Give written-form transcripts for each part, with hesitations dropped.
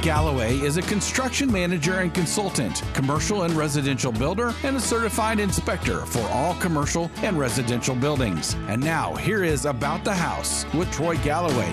Galloway is a construction manager and consultant, commercial and residential builder, and a certified inspector for all commercial and residential buildings. And now, here is About the House with Troy Galloway.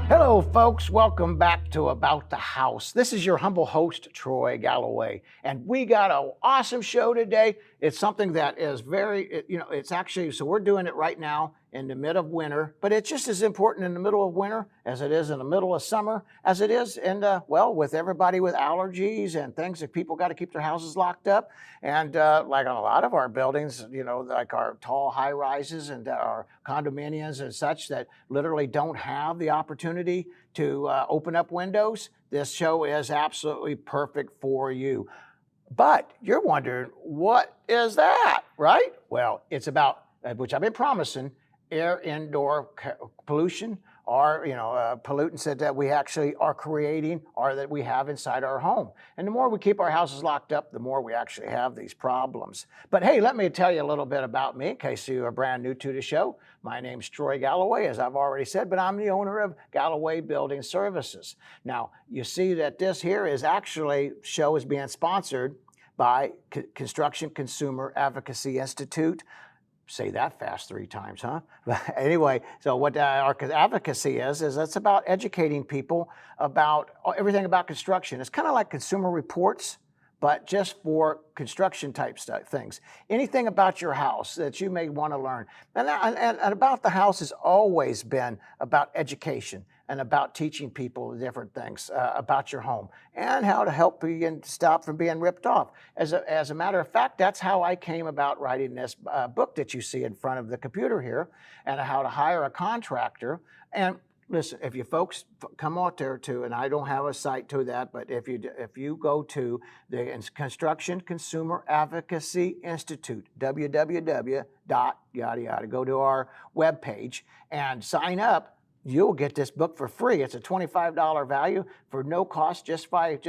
Hello, folks. Welcome back to About the House. This is your humble host, Troy Galloway, and we got an awesome show today. It's something that is it's actually, so we're doing it right now in the middle of winter, but it's just as important in the middle of winter as it is in the middle of summer, as it is with everybody with allergies and things that people got to keep their houses locked up. And like on a lot of our buildings, like our tall high rises and our condominiums and such that literally don't have the opportunity to open up windows, this show is absolutely perfect for you. But you're wondering, what is that, right? Well, it's about, which I've been promising, indoor pollution, or pollutants that we actually are creating or that we have inside our home. And the more we keep our houses locked up, the more we actually have these problems. But hey, let me tell you a little bit about me in case you are brand new to the show. My name's Troy Galloway, as I've already said, but I'm the owner of Galloway Building Services. Now, you see that this here is actually, show is being sponsored by Construction Consumer Advocacy Institute. Say that fast 3 times, huh? But anyway, so what our advocacy is it's about educating people about everything about construction. It's kind of like Consumer Reports, but just for construction type things. Anything about your house that you may want to learn. And About the House has always been about education and about teaching people different things about your home and how to help you and stop from being ripped off. As a matter of fact, that's how I came about writing this book that you see in front of the computer here, and how to hire a contractor. And listen, if you folks come out there too, and I don't have a site to that, but if you go to the Construction Consumer Advocacy Institute, www. Yada yada, go to our webpage and sign up, you'll get this book for free. It's a $25 value for no cost, just by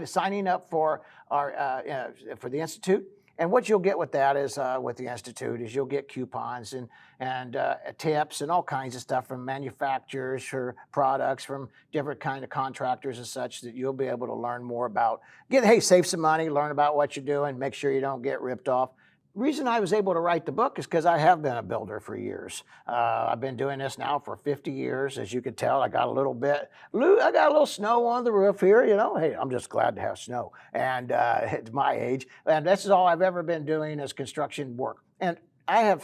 signing up for our for the Institute. And what you'll get with that is, with the Institute, is you'll get coupons and tips and all kinds of stuff from manufacturers for products, from different kind of contractors and such, that you'll be able to learn more about. Save some money, learn about what you're doing, make sure you don't get ripped off. Reason I was able to write the book is because I have been a builder for years. I've been doing this now for 50 years. As you can tell, I got a little snow on the roof here, Hey, I'm just glad to have snow. And at my age, and this is all I've ever been doing is construction work. And I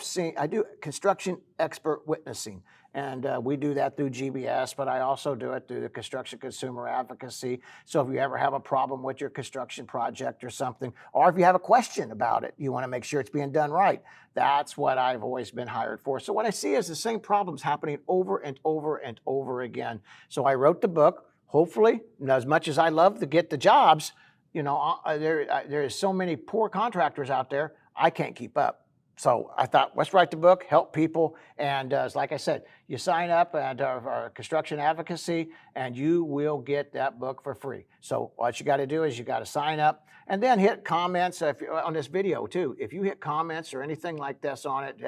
do construction expert witnessing. And we do that through GBS, but I also do it through the Construction Consumer Advocacy. So if you ever have a problem with your construction project or something, or if you have a question about it, you want to make sure it's being done right, that's what I've always been hired for. So what I see is the same problems happening over and over and over again. So I wrote the book. Hopefully, as much as I love to get the jobs, there is so many poor contractors out there, I can't keep up. So I thought, let's write the book, help people. And like I said, you sign up at our Construction Advocacy and you will get that book for free. So what you got to do is you got to sign up and then hit comments on this video too. If you hit comments or anything like this on it,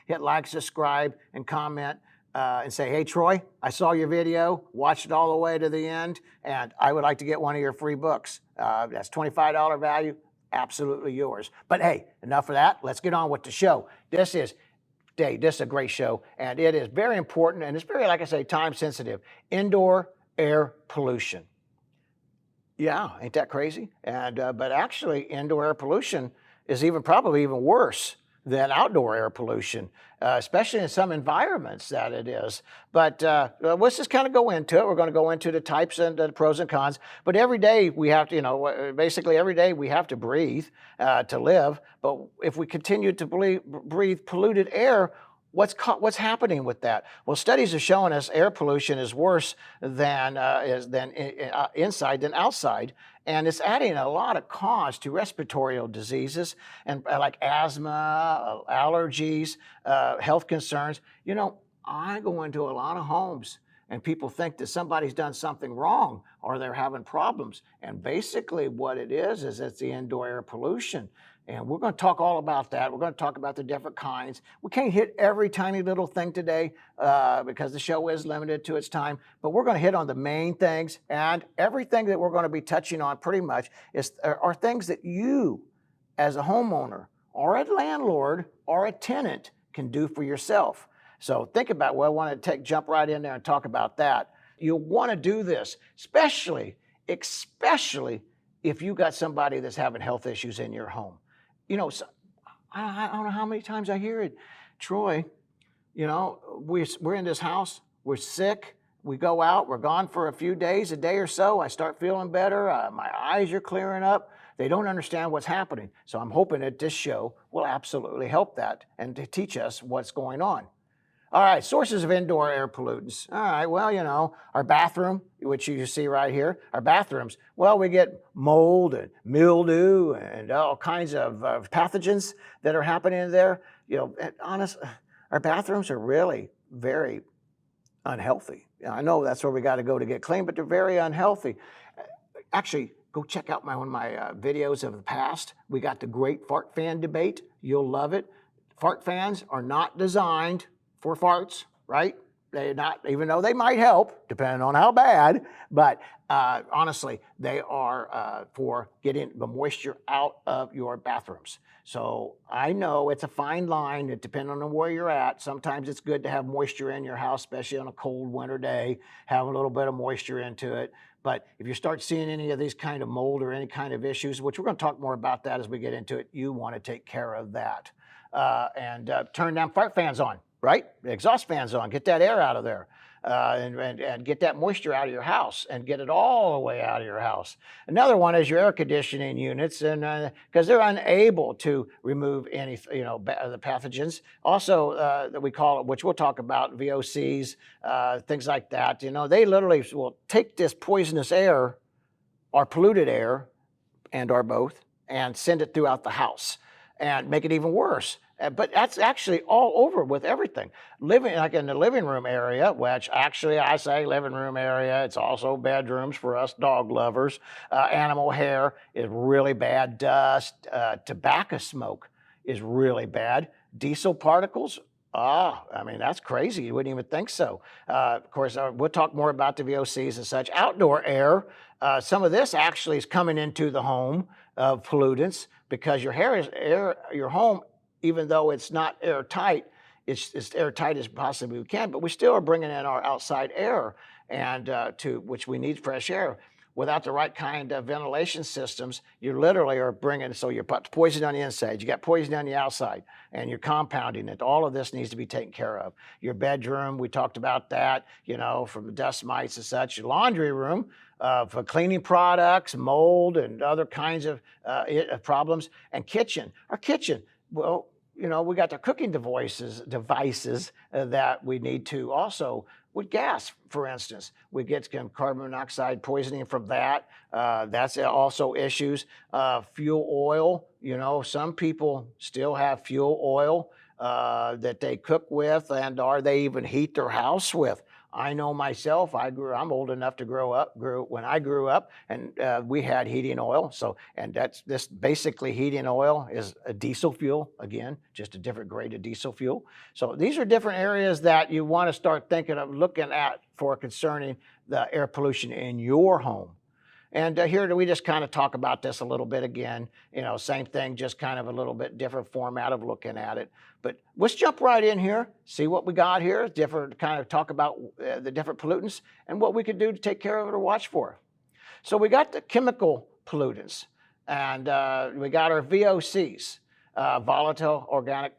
hit like, subscribe, and comment. And say, hey, Troy, I saw your video, watched it all the way to the end, and I would like to get one of your free books. That's $25 value. Absolutely yours. But hey, enough of that. Let's get on with the show. This is a great show, and it is very important, and it's very, like I say, time sensitive. Indoor air pollution. Yeah, ain't that crazy? And but actually, indoor air pollution is probably even worse than outdoor air pollution, especially in some environments that it is. But let's just kind of go into it. We're going to go into the types and the pros and cons. But every day we have to, basically every day we have to breathe to live. But if we continue to breathe polluted air, what's happening with that? Well, studies are showing us air pollution is worse than inside than outside. And it's adding a lot of cost to respiratory diseases and like asthma, allergies, health concerns. I go into a lot of homes and people think that somebody's done something wrong or they're having problems. And basically what it is it's the indoor air pollution. And we're going to talk all about that. We're going to talk about the different kinds. We can't hit every tiny little thing today because the show is limited to its time, but we're going to hit on the main things, and everything that we're going to be touching on pretty much are things that you as a homeowner or a landlord or a tenant can do for yourself. So think about, well, I want to jump right in there and talk about that. You'll want to do this, especially if you got somebody that's having health issues in your home. You know, I don't know how many times I hear it. Troy, you know, we're in this house, we're sick, we go out, we're gone for a few days, a day or so, I start feeling better, my eyes are clearing up. They don't understand what's happening. So I'm hoping that this show will absolutely help that and to teach us what's going on. All right, sources of indoor air pollutants. All right, well, you know, our bathroom, which you see right here, our bathrooms, well, we get mold and mildew and all kinds of pathogens that are happening in there. You know, our bathrooms are really very unhealthy. I know that's where we got to go to get clean, but they're very unhealthy. Actually, go check out one of my videos of the past. We got the great fart fan debate. You'll love it. Fart fans are not designed for farts, right? They're not, even though they might help, depending on how bad, but honestly, they are for getting the moisture out of your bathrooms. So I know it's a fine line, it depends on where you're at. Sometimes it's good to have moisture in your house, especially on a cold winter day, have a little bit of moisture into it. But if you start seeing any of these kind of mold or any kind of issues, which we're going to talk more about that as we get into it, you want to take care of that. And turn down fart fans on. Right? The exhaust fans on, get that air out of there and get that moisture out of your house and get it all the way out of your house. Another one is your air conditioning units, and because they're unable to remove any, the pathogens. Also, that we call it, which we'll talk about, VOCs, things like that. You know, they literally will take this poisonous air or polluted air or both and send it throughout the house and make it even worse. But that's actually all over with everything. Living like in the living room area, which actually I say living room area, it's also bedrooms for us dog lovers. Animal hair is really bad. Dust, tobacco smoke is really bad. Diesel particles, I mean, that's crazy. You wouldn't even think so. Of course, we'll talk more about the VOCs and such. Outdoor air, some of this actually is coming into the home of pollutants because your home, even though it's not airtight, it's as airtight as possibly we can, but we still are bringing in our outside air, and which we need fresh air. Without the right kind of ventilation systems, you literally are bringing, so you're put poison on the inside, you got poison on the outside, and you're compounding it. All of this needs to be taken care of. Your bedroom, we talked about that, from dust mites and such. Your laundry room, for cleaning products, mold, and other kinds of problems. And kitchen, our kitchen, well, we got the cooking devices that we need to also, with gas, for instance, we get carbon monoxide poisoning from that. That's also issues. Fuel oil, some people still have fuel oil that they cook with or they even heat their house with. I know myself, I'm old enough to when I grew up, and we had heating oil. And this basically heating oil is a diesel fuel, again, just a different grade of diesel fuel. So these are different areas that you want to start looking at for concerning the air pollution in your home. And here we just kind of talk about this a little bit again, same thing, just kind of a little bit different format of looking at it. But let's jump right in here, see what we got here, kind of talk about the different pollutants and what we could do to take care of it or watch for. So we got the chemical pollutants, and we got our VOCs, volatile organic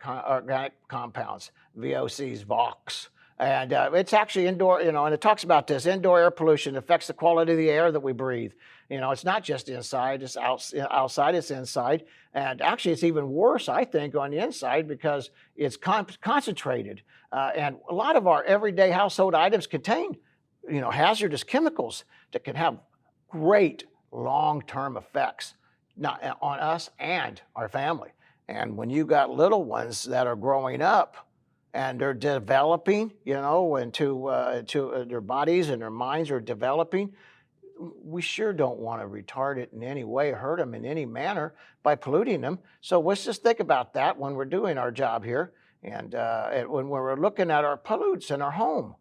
compounds, VOCs, VOCs. And it's actually indoor, and it talks about this. Indoor air pollution affects the quality of the air that we breathe. It's not just inside, it's outside, it's inside. And actually, it's even worse, I think, on the inside because it's concentrated. And a lot of our everyday household items contain, hazardous chemicals that can have great long-term effects on us and our family. And when you got little ones that are growing up, and they're developing, into their bodies and their minds are developing. we sure don't want to retard it in any way, hurt them in any manner by polluting them. So let's just think about that when we're doing our job here, and when we're looking at our pollutants in our home.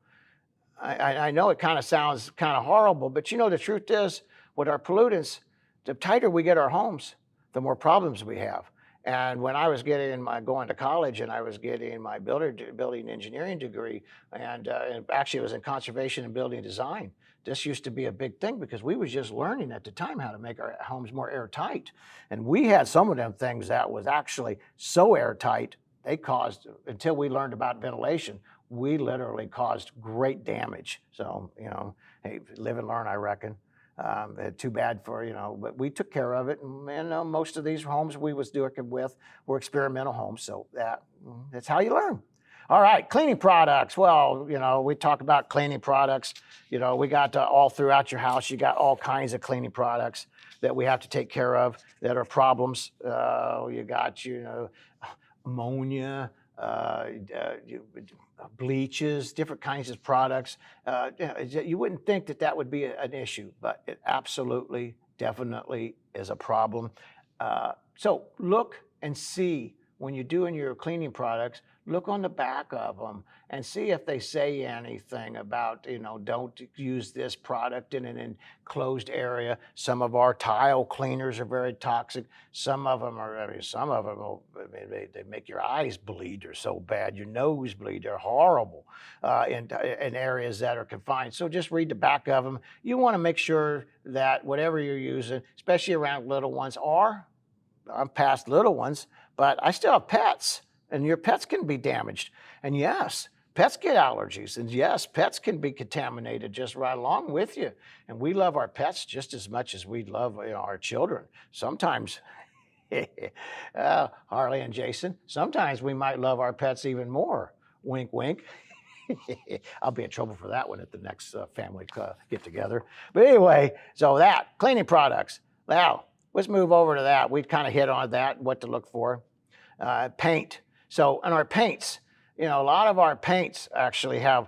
I know it kind of sounds kind of horrible, but you know, the truth is, with our pollutants, the tighter we get our homes, the more problems we have. And when I was going to college and I was getting my building engineering degree, and actually it was in conservation and building design, this used to be a big thing because we was just learning at the time how to make our homes more airtight. And we had some of them things that was actually so airtight, they caused, until we learned about ventilation, we literally caused great damage. So, you know, hey, live and learn, I reckon. Too bad for, you know, but we took care of it. And most of these homes we was doing with were experimental homes. So that's how you learn. All right, cleaning products. Well, you know, we talk about cleaning products. You know, we got all throughout your house, you got all kinds of cleaning products that we have to take care of that are problems. You got, you know, ammonia, bleaches, different kinds of products. You wouldn't think that that would be an issue, but it absolutely, definitely is a problem. So look and see when you're doing your cleaning products, look on the back of them and see if they say anything about, you know, don't use this product in an enclosed area. Some of our tile cleaners are very toxic. Some of them will, they make your eyes bleed. They're so bad. Your nose bleed. They're horrible in areas that are confined. So just read the back of them. You want to make sure that whatever you're using, especially around little ones, I'm past little ones, but I still have pets. And your pets can be damaged. And yes, pets get allergies. And yes, pets can be contaminated just right along with you. And we love our pets just as much as we love, you know, our children. Sometimes, Harley and Jason, sometimes we might love our pets even more. Wink, wink. I'll be in trouble for that one at the next family get together. But anyway, so that, cleaning products. Now, let's move over to that. We kind of hit on that, what to look for. Paint. So in our paints, you know, a lot of our paints actually have,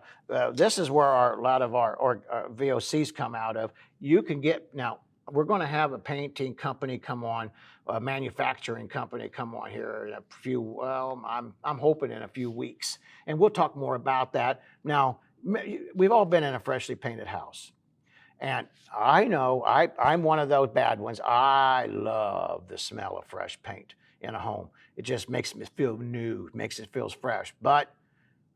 this is where a lot of our VOCs come out of. You can get, now we're going to have a painting company come on, a manufacturing company come on here in a few, well, I'm hoping in a few weeks. And we'll talk more about that. Now, we've all been in a freshly painted house. And I know I'm one of those bad ones. I love the smell of fresh paint in a home. It just makes me feel new, makes it feel fresh. But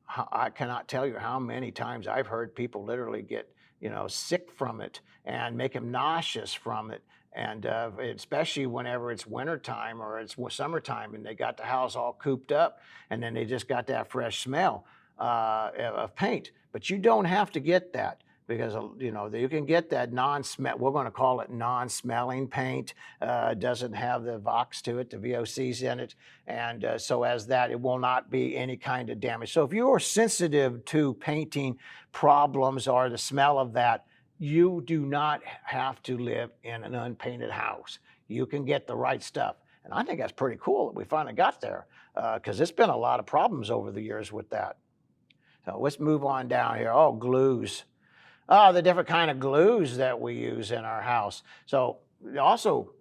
I cannot tell you how many times I've heard people literally get, you know, sick from it and make them nauseous from it. And especially whenever it's wintertime or it's summertime and they got the house all cooped up and then they just got that fresh smell of paint. But you don't have to get that. Because, you know, you can get that non-smell, we're going to call it non-smelling paint. Doesn't have the VOCs to it, the VOCs in it. And so as that, it will not be any kind of damage. So if you are sensitive to painting problems or the smell of that, you do not have to live in an unpainted house. You can get the right stuff. And I think that's pretty cool that we finally got there because it's been a lot of problems over the years with that. So let's move on down here. Oh, glues. The different kind of glues that we use in our house. So it also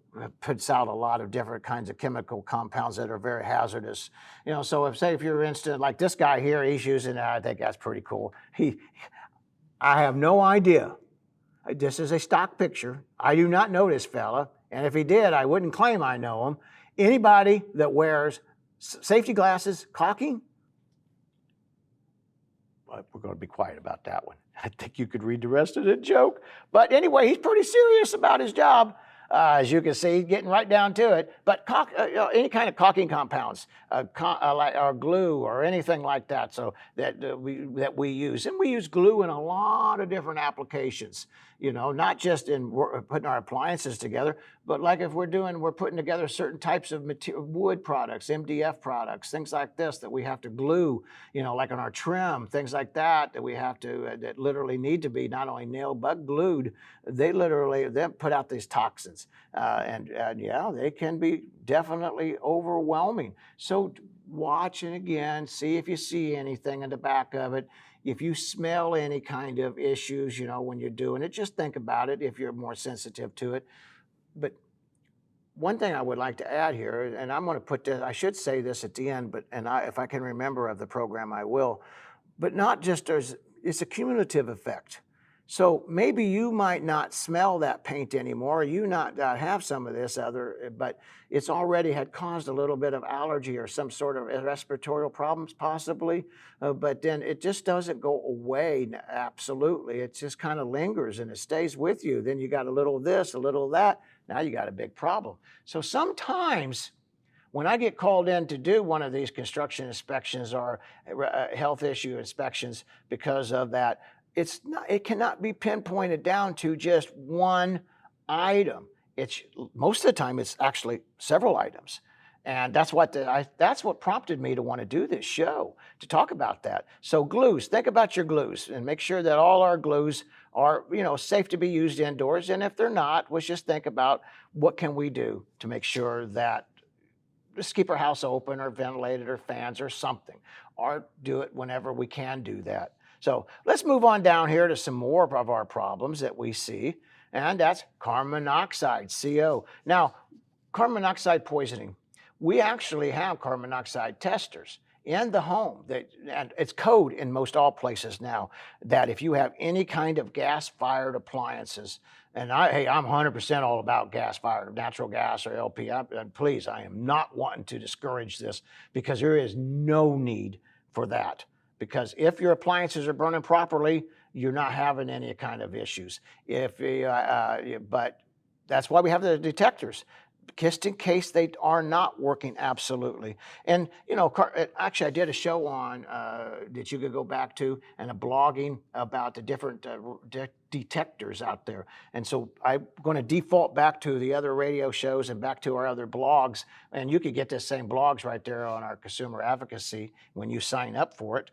puts out a lot of different kinds of chemical compounds that are very hazardous. You know, so if you're instant, like this guy here, he's using that, I think that's pretty cool. I have no idea. This is a stock picture. I do not know this fella. And if he did, I wouldn't claim I know him. Anybody that wears safety glasses, caulking, we're going to be quiet about that one. I think you could read the rest of the joke. But anyway, he's pretty serious about his job. As you can see, getting right down to it. But any kind of caulking compounds, or glue or anything like that, so that we use. And we use glue in a lot of different applications. You know, not just in putting our appliances together, but like if we're putting together certain types of wood products, MDF products, things like this that we have to glue, you know, like on our trim, things like that we have to, that literally need to be not only nailed but glued. They literally then put out these toxins. And yeah, they can be definitely overwhelming. So watch it again, see if you see anything in the back of it. If you smell any kind of issues, when you're doing it, just think about it if you're more sensitive to it. But one thing I would like to add here, and I'm going to put this, I should say this at the end, but if I can remember of the program, I will. But not just it's a cumulative effect. So maybe you might not smell that paint anymore, you not have some of this other, but it's already had caused a little bit of allergy or some sort of respiratory problems possibly, but then it just doesn't go away absolutely. It just kind of lingers and it stays with you. Then you got a little of this, a little of that. Now you got a big problem. So sometimes when I get called in to do one of these construction inspections or health issue inspections because of that, it cannot be pinpointed down to just one item. It's most of the time it's actually several items. And that's what prompted me to want to do this show, to talk about that. So glues, think about your glues and make sure that all our glues are, safe to be used indoors. And if they're not, let's just think about what can we do to make sure that just keep our house open or ventilated or fans or something, or do it whenever we can do that. So let's move on down here to some more of our problems that we see, and that's carbon monoxide, CO. Now, carbon monoxide poisoning, we actually have carbon monoxide testers in the home, and it's code in most all places now, that if you have any kind of gas-fired appliances, and I'm 100% all about gas-fired, natural gas or LP, and please, I am not wanting to discourage this because there is no need for that. Because if your appliances are burning properly, you're not having any kind of issues. But that's why we have the detectors, just in case they are not working absolutely. And, actually I did a show on that you could go back to, and a blogging about the different detectors out there. And so I'm going to default back to the other radio shows and back to our other blogs. And you could get the same blogs right there on our consumer advocacy when you sign up for it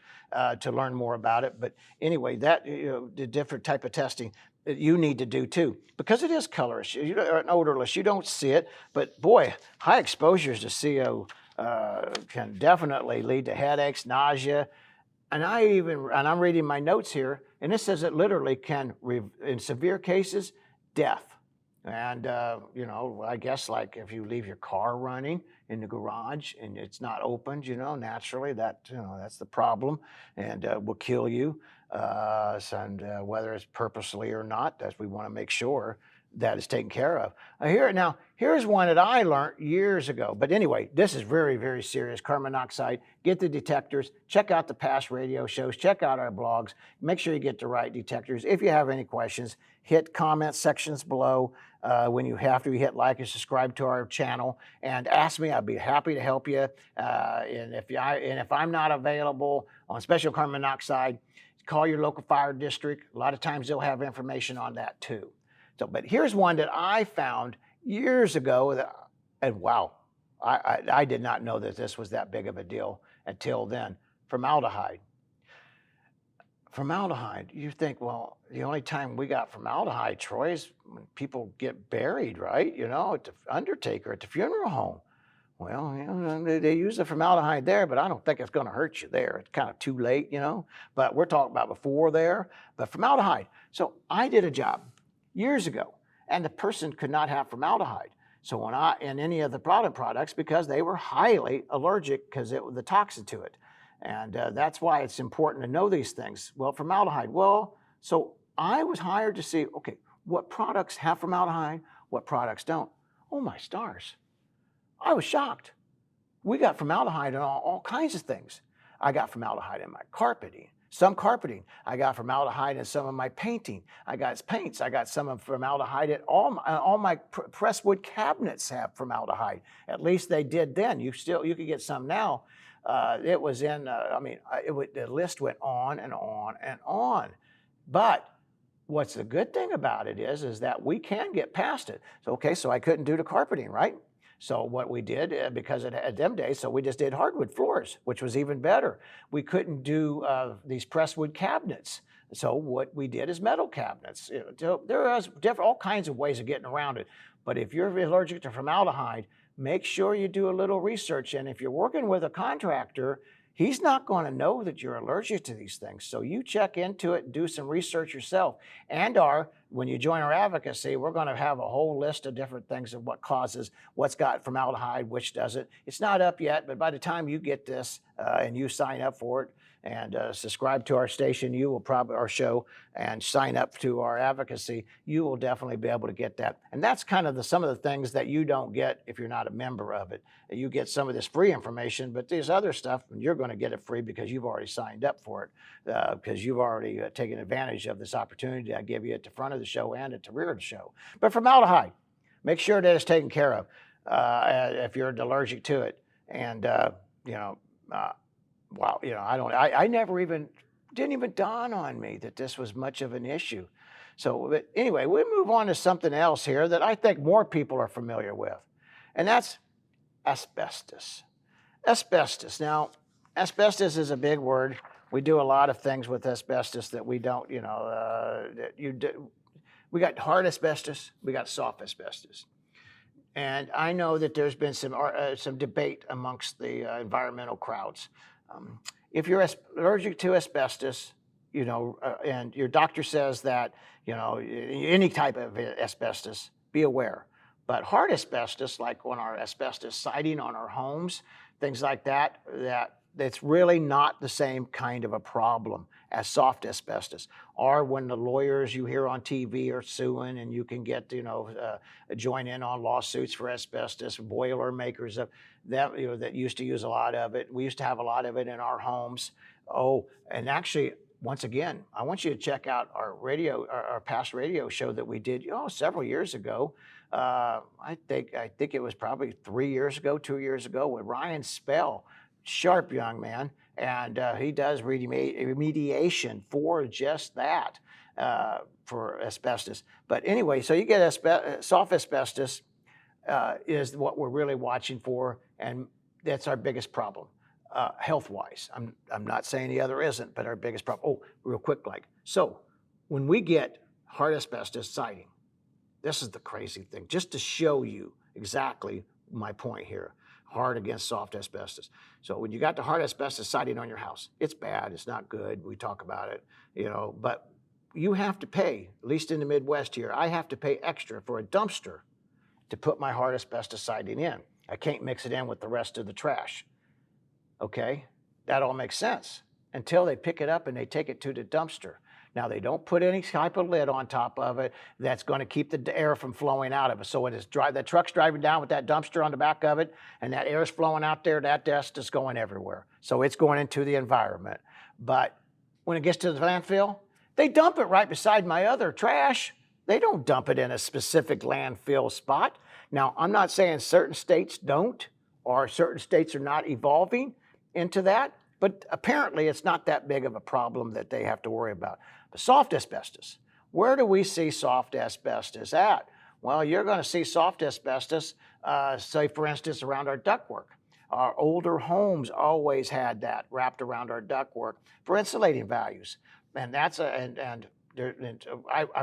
to learn more about it. But anyway, that, the different type of testing that you need to do too, because it is colorless and odorless. You don't see it, but boy, high exposures to CO can definitely lead to headaches, nausea. And I'm reading my notes here, and it says it literally can, in severe cases, death. And, I guess like if you leave your car running in the garage and it's not opened, naturally that's the problem, and will kill you. And whether it's purposely or not, as we want to make sure that is taken care of. Here's one that I learned years ago. But anyway, this is very, very serious. Carbon monoxide. Get the detectors. Check out the past radio shows. Check out our blogs. Make sure you get the right detectors. If you have any questions, hit comment sections below. When you have to, hit like and subscribe to our channel and ask me. I'd be happy to help you. And if I'm not available on special carbon monoxide, call your local fire district. A lot of times they'll have information on that too. So, but here's one that I found years ago, and wow, I did not know that this was that big of a deal until then. Formaldehyde. Formaldehyde, you think, well, the only time we got formaldehyde, Troy, is when people get buried, right? At the undertaker, at the funeral home. Well, they use the formaldehyde there, but I don't think it's going to hurt you there. It's kind of too late, But we're talking about before there. But formaldehyde. So I did a job years ago, and the person could not have formaldehyde. So in any of the products, because they were highly allergic because it was the toxin to it. And that's why it's important to know these things. Well, formaldehyde. Well, so I was hired to see, okay, what products have formaldehyde, what products don't. Oh my stars. I was shocked. We got formaldehyde in all kinds of things. I got formaldehyde in my carpeting. Some carpeting. I got formaldehyde in some of my painting. I got paints. I got some of formaldehyde in all my pressed wood cabinets have formaldehyde. At least they did then. You could get some now. It was in. The list went on and on and on. But what's the good thing about it is that we can get past it. So I couldn't do the carpeting, right? So what we did, because it had them days, so we just did hardwood floors, which was even better. We couldn't do these pressed wood cabinets. So what we did is metal cabinets. There are all kinds of ways of getting around it. But if you're allergic to formaldehyde, make sure you do a little research. And if you're working with a contractor, he's not going to know that you're allergic to these things. So you check into it and do some research yourself. And when you join our advocacy, we're going to have a whole list of different things of what causes, what's got formaldehyde, which doesn't. It's not up yet, but by the time you get this and you sign up for it and subscribe to our station, you will probably, our show, and sign up to our advocacy, you will definitely be able to get that. And that's kind of some of the things that you don't get if you're not a member of it. You get some of this free information, but this other stuff, you're going to get it free because you've already signed up for it, because you've already taken advantage of this opportunity I give you at the front of the show and at the rear of the show. But formaldehyde, make sure that it's taken care of if you're allergic to it. And, wow, I never didn't even dawn on me that this was much of an issue. So but anyway, we move on to something else here that I think more people are familiar with, and that's asbestos. Asbestos. Now, asbestos is a big word. We do a lot of things with asbestos that we don't, we got hard asbestos, we got soft asbestos. And I know that there's been some debate amongst the environmental crowds. If you're allergic to asbestos, and your doctor says that, any type of asbestos, be aware. But hard asbestos, like on our asbestos siding on our homes, things like that, that's really not the same kind of a problem as soft asbestos. Or when the lawyers you hear on TV are suing and you can get, join in on lawsuits for asbestos, boiler makers that used to use a lot of it. We used to have a lot of it in our homes. Oh, and actually, once again, I want you to check out our past radio show that we did several years ago. I think it was probably 2 years ago with Ryan Spell, sharp young man, and he does remediation for just that, for asbestos. But anyway, so you get soft asbestos is what we're really watching for, and that's our biggest problem. Health-wise, I'm not saying the other isn't, but our biggest problem. Oh, real quick, so when we get hard asbestos siding, this is the crazy thing, just to show you exactly my point here. Hard against soft asbestos. So when you got the hard asbestos siding on your house, it's bad, it's not good. We talk about it, but you have to pay, at least in the Midwest here, I have to pay extra for a dumpster to put my hard asbestos siding in. I can't mix it in with the rest of the trash. Okay, that all makes sense until they pick it up and they take it to the dumpster. Now, they don't put any type of lid on top of it that's going to keep the air from flowing out of it. So that truck's driving down with that dumpster on the back of it, and that air is flowing out there, that dust is going everywhere. So it's going into the environment. But when it gets to the landfill, they dump it right beside my other trash. They don't dump it in a specific landfill spot. Now, I'm not saying certain states don't, or certain states are not evolving into that, but apparently it's not that big of a problem that they have to worry about. But soft asbestos, where do we see soft asbestos at? Well, you're going to see soft asbestos, say for instance, around our ductwork. Our older homes always had that wrapped around our ductwork for insulating values. And that's I'm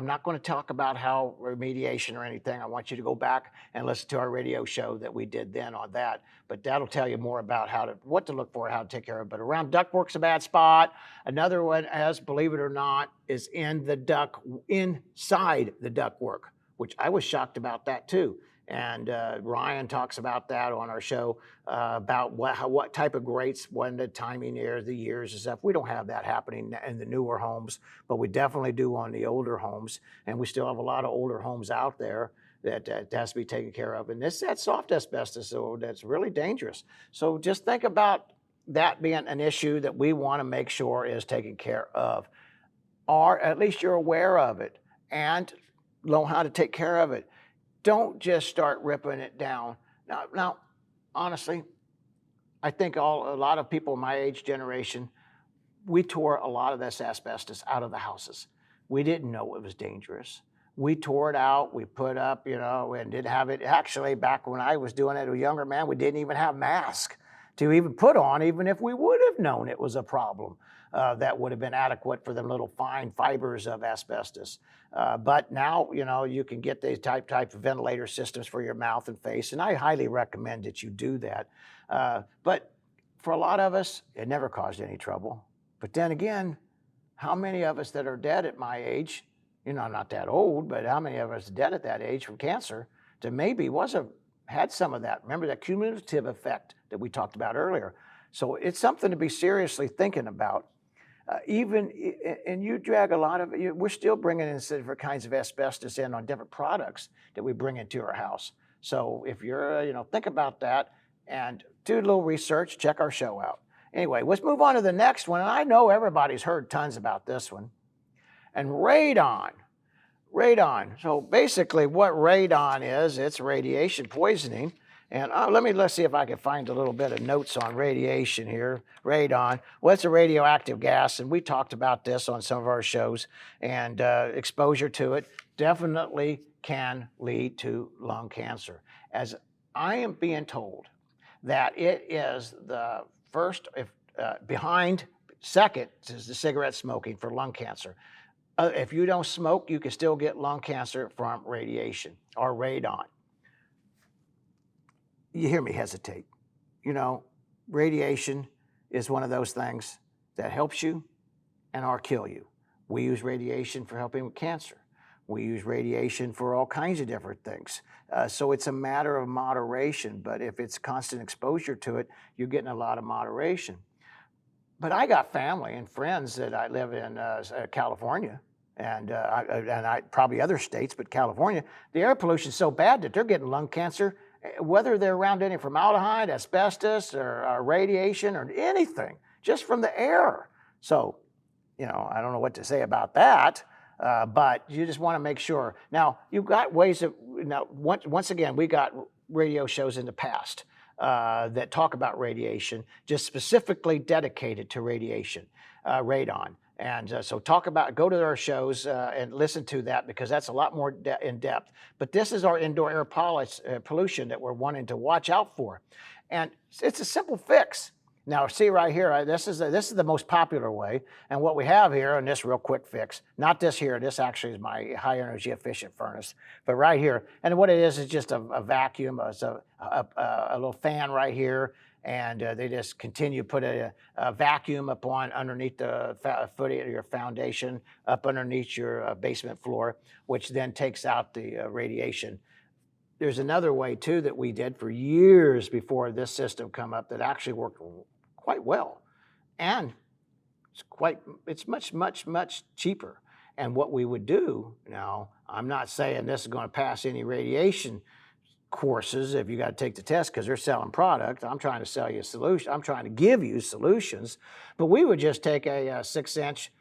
not going to talk about how remediation or anything. I want you to go back and listen to our radio show that we did then on that. But that'll tell you more about what to look for, how to take care of it. But around ductwork's a bad spot. Another one, believe it or not, is inside the ductwork, which I was shocked about that too. And Ryan talks about that on our show, about what type of grates, when the timing is, the years and stuff. We don't have that happening in the newer homes, but we definitely do on the older homes. And we still have a lot of older homes out there that has to be taken care of. And that's soft asbestos, so that's really dangerous. So just think about that being an issue that we want to make sure is taken care of, or at least you're aware of it and know how to take care of it. Don't just start ripping it down. Now, honestly, I think a lot of people in my age generation, we tore a lot of this asbestos out of the houses. We didn't know it was dangerous. We tore it out, we put up, and didn't have it. Actually, back when I was doing it as a younger man, we didn't even have masks to even put on, even if we would have known it was a problem. That would have been adequate for them little fine fibers of asbestos. But now, you can get these type of ventilator systems for your mouth and face, and I highly recommend that you do that. But for a lot of us, it never caused any trouble. But then again, how many of us that are dead at my age, you know, I'm not that old, but how many of us dead at that age from cancer that maybe had some of that? Remember that cumulative effect that we talked about earlier. So it's something to be seriously thinking about. And you drag a lot of it, we're still bringing in different kinds of asbestos in on different products that we bring into our house. So if you're, think about that and do a little research, check our show out. Anyway, let's move on to the next one. And I know everybody's heard tons about this one. And radon. Radon. So basically what radon is, it's radiation poisoning. And let's see if I can find a little bit of notes on radiation here. Radon. Well, it's a radioactive gas, and we talked about this on some of our shows. And exposure to it definitely can lead to lung cancer. As I am being told that it is the first, second is the cigarette smoking for lung cancer. If you don't smoke, you can still get lung cancer from radiation or radon. You hear me hesitate. Radiation is one of those things that helps you or kill you. We use radiation for helping with cancer. We use radiation for all kinds of different things. So it's a matter of moderation, but if it's constant exposure to it, you're getting a lot of moderation. But I got family and friends that I live in California, and I probably other states, but California, the air pollution is so bad that they're getting lung cancer, whether they're around any formaldehyde, asbestos, or radiation, or anything, just from the air. So, I don't know what to say about that, but you just want to make sure. Now, you've got ways of, once again, we got radio shows in the past that talk about radiation, just specifically dedicated to radiation, radon. And so go to our shows and listen to that, because that's a lot more in depth. But this is our indoor air pollution that we're wanting to watch out for. And it's a simple fix. Now, see right here, this is the most popular way. And what we have here, and this real quick fix, not this here, this actually is my high energy efficient furnace, but right here. And what it is just a vacuum, it's a little fan right here. And they just continue to put a vacuum underneath the footing of your foundation, up underneath your basement floor, which then takes out the radiation. There's another way too that we did for years before this system come up that actually worked quite well, and it's much cheaper. And what we would do now, I'm not saying this is going to pass any radiation courses if you got to take the test, because they're selling product. I'm trying to sell you a solution. I'm trying to give you solutions. But we would just take a 6-inch,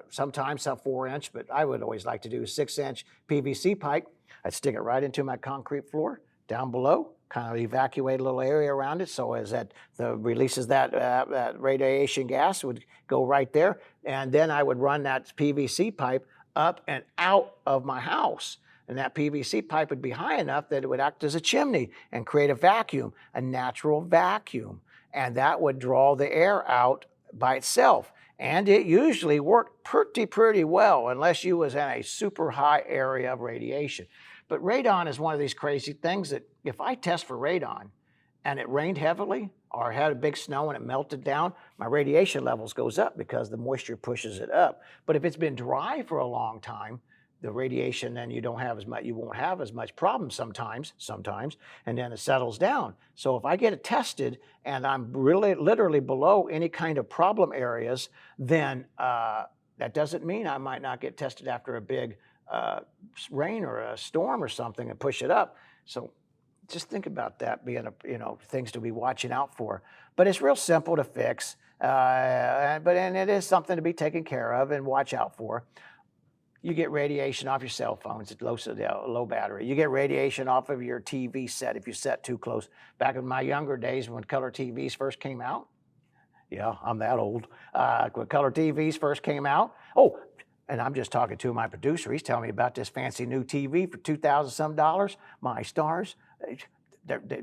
sometimes a 4-inch, but I would always like to do a 6-inch PVC pipe. I'd stick it right into my concrete floor down below, kind of evacuate a little area around it, so as that releases that radiation gas would go right there. And then I would run that PVC pipe up and out of my house. And that PVC pipe would be high enough that it would act as a chimney and create a vacuum, a natural vacuum. And that would draw the air out by itself. And it usually worked pretty well, unless you was in a super high area of radiation. But radon is one of these crazy things that if I test for radon and it rained heavily or had a big snow and it melted down, my radiation levels goes up because the moisture pushes it up. But if it's been dry for a long time, the radiation, then you won't have as much problem sometimes, and then it settles down. So if I get it tested and I'm really literally below any kind of problem areas, then that doesn't mean I might not get tested after a big rain or a storm or something and push it up. So just think about that being things to be watching out for. But it's real simple to fix, and it is something to be taken care of and watch out for. You get radiation off your cell phones at low battery. You get radiation off of your TV set if you set too close. Back in my younger days when color TVs first came out, yeah, I'm that old. When color TVs first came out, and I'm just talking to my producer. He's telling me about this fancy new TV for $2,000 some. My stars,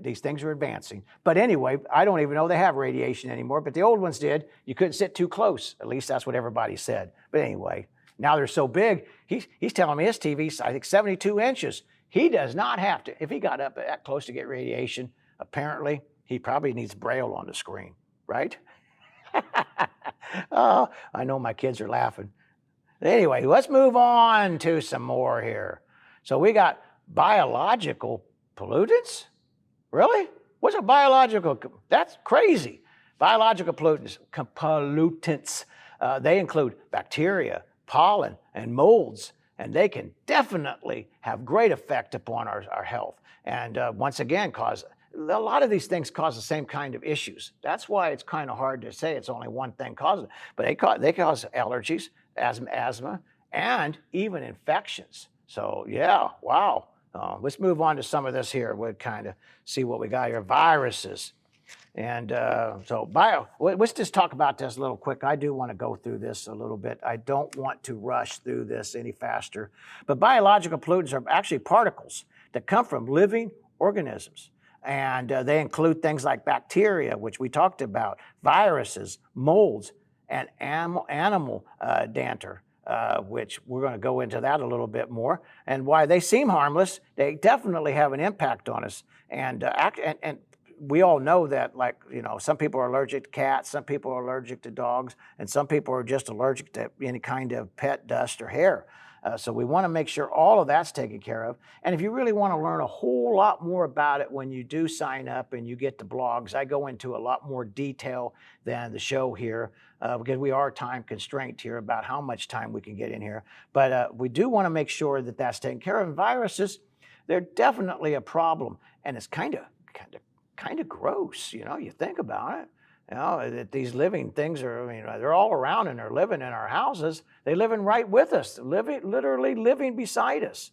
these things are advancing. But anyway, I don't even know they have radiation anymore, but the old ones did. You couldn't sit too close. At least that's what everybody said. But anyway, now they're so big. He's telling me his TV's, I think, 72 inches. He does not have to. If he got up that close to get radiation, apparently he probably needs Braille on the screen. right? Oh, I know my kids are laughing. Anyway, let's move on to some more here. So we got biological pollutants? Really? What's a biological? That's crazy. Biological pollutants, they include bacteria, pollen, and molds, and they can definitely have great effect upon our health. And once again, a lot of these things cause the same kind of issues. That's why it's kind of hard to say it's only one thing causing it. But they cause allergies, asthma, and even infections. So yeah, wow. Let's move on to some of this here. We'll kind of see what we got here. Viruses. And let's just talk about this a little quick. I do want to go through this a little bit. I don't want to rush through this any faster. But biological pollutants are actually particles that come from living organisms. And they include things like bacteria, which we talked about, viruses, molds, and animal dander. Which we're going to go into that a little bit more. And why they seem harmless, they definitely have an impact on us. And we all know that, like, some people are allergic to cats, some people are allergic to dogs, and some people are just allergic to any kind of pet dust or hair. So we want to make sure all of that's taken care of. And if you really want to learn a whole lot more about it when you do sign up and you get the blogs, I go into a lot more detail than the show here because we are time constrained here about how much time we can get in here. But we do want to make sure that that's taken care of. And viruses, they're definitely a problem. And it's kind of gross, you think about it. That these living things are, they're all around and they're living in our houses. They're living right with us, literally living beside us.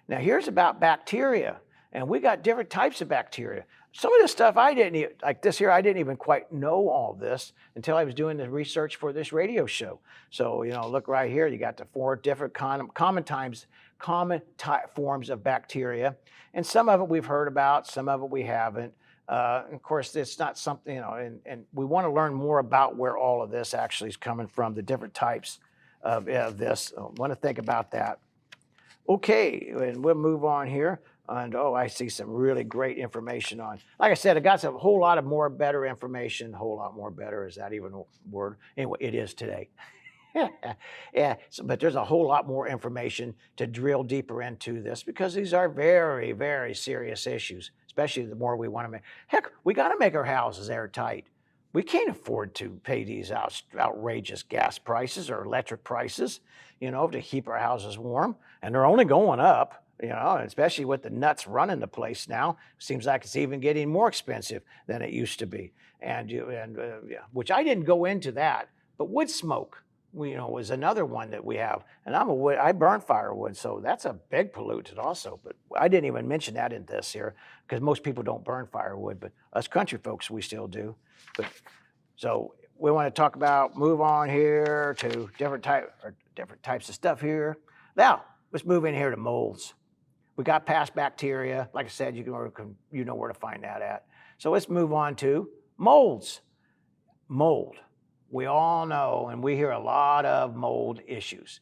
Now here's about bacteria, and we got different types of bacteria. Some of this stuff I didn't even quite know all this until I was doing the research for this radio show. So, look right here, you got the 4 different common forms of bacteria, and some of it we've heard about, some of it we haven't. Of course, it's not something, and we want to learn more about where all of this actually is coming from, the different types of this. I want to think about that. Okay, and we'll move on here. And I see some really great information on. Like I said, I got some whole lot of more better information. Whole lot more better, is that even a word? Anyway, it is today. Yeah, but there's a whole lot more information to drill deeper into this because these are very, very serious issues, especially the more we want to make. Heck, we got to make our houses airtight. We can't afford to pay these outrageous gas prices or electric prices, to keep our houses warm. And they're only going up, especially with the nuts running the place now. Seems like it's even getting more expensive than it used to be. Which I didn't go into that, but wood smoke, was another one that we have. And I burn firewood, so that's a big pollutant also. But I didn't even mention that in this here because most people don't burn firewood, but us country folks, we still do. So we want to move on here to different types of stuff here. Now, let's move in here to molds. We got past bacteria. Like I said, you know where to find that at. So let's move on to molds. Mold. We all know, and we hear a lot of mold issues.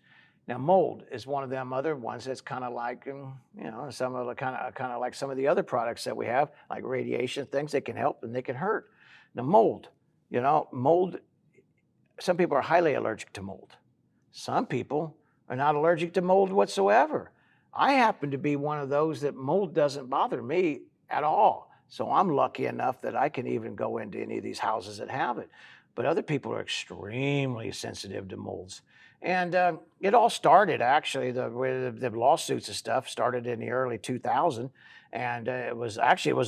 Now, mold is one of them other ones that's kind of like, some of the kind of like some of the other products that we have, like radiation things. They can help and they can hurt. Now, mold. Mold. Some people are highly allergic to mold. Some people are not allergic to mold whatsoever. I happen to be one of those that mold doesn't bother me at all. So I'm lucky enough that I can even go into any of these houses that have it. But other people are extremely sensitive to molds. And it all started, actually, the lawsuits and stuff started in the early 2000s. And it was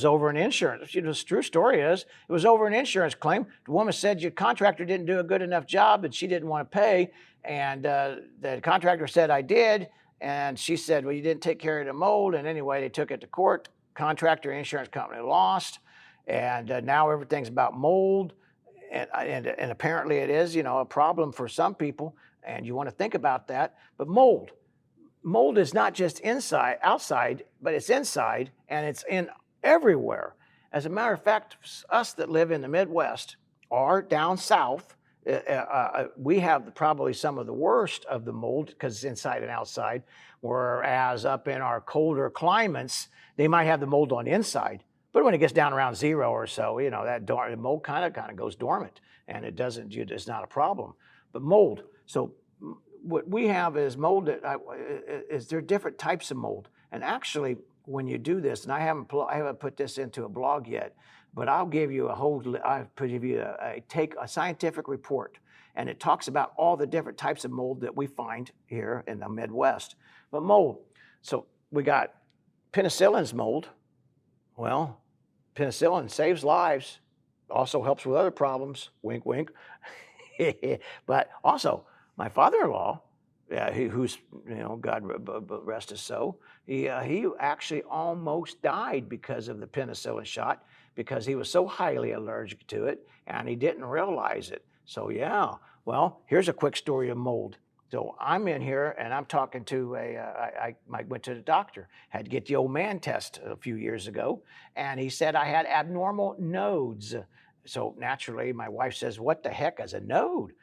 over an insurance. The true story is, it was over an insurance claim. The woman said your contractor didn't do a good enough job and she didn't want to pay. And the contractor said, I did. And she said, well, you didn't take care of the mold. And anyway, they took it to court. Contractor, insurance company lost. And now everything's about mold. And apparently it is, a problem for some people, and you want to think about that. But mold is not just outside, but it's inside, and it's in everywhere. As a matter of fact, us that live in the Midwest or down south, we have probably some of the worst of the mold because it's inside and outside, whereas up in our colder climates, they might have the mold on the inside, But when it gets down around 0 or so, you know, that the mold kind of goes dormant, and it doesn't. It's not a problem. But mold. So what we have is mold. Is there different types of mold? And actually, when you do this, and I haven't put this into a blog yet, but I'll give you a scientific report, and it talks about all the different types of mold that we find here in the Midwest. But mold. So we got penicillin's mold. Well, penicillin saves lives, also helps with other problems, wink, wink. But also, my father-in-law, who's, you know, God rest his soul, he actually almost died because of the penicillin shot, because he was so highly allergic to it, and he didn't realize it. So yeah, well, here's a quick story of mold. So I'm in here and I'm talking to I went to the doctor, had to get the old man test a few years ago, and he said I had abnormal nodes. So naturally, my wife says, "What the heck is a node?"